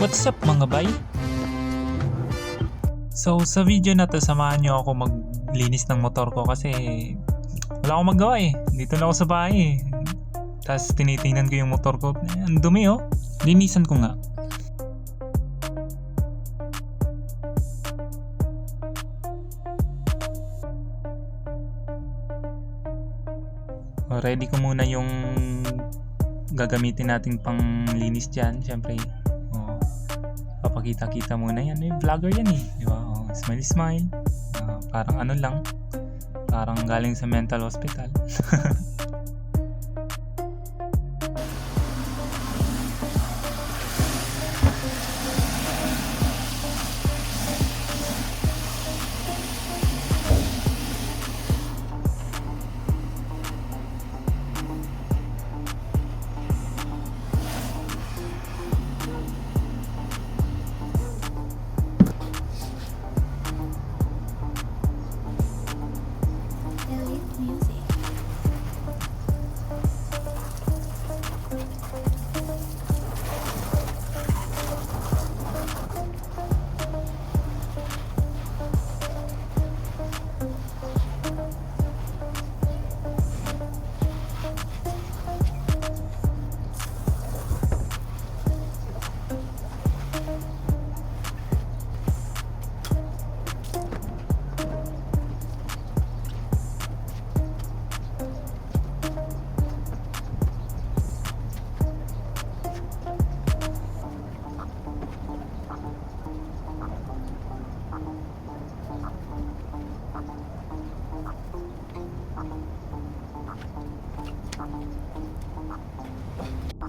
What's up mga bay? So sa video na to, samahan nyo ako maglinis ng motor ko kasi wala akong magawa eh. Dito na ako sa bahay eh. Tapos tinitingnan ko yung motor ko. Ang dumi oh. Linisan ko nga. Ready ko muna yung gagamitin natin pang linis dyan. Siyempre, papakita-kita muna yan. Vlogger yan eh. Diba? Smile smile. Parang ano lang. Parang galing sa mental hospital.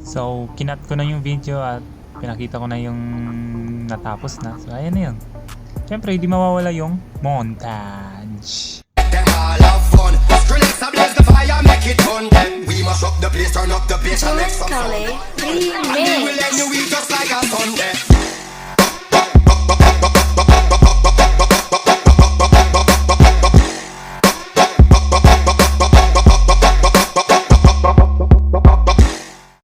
So, kinat ko na yung video at pinakita ko na yung natapos na. So, ayan na yun. Siyempre, di mawawala yung montage. We must up the place, turn up the bass and make some sound.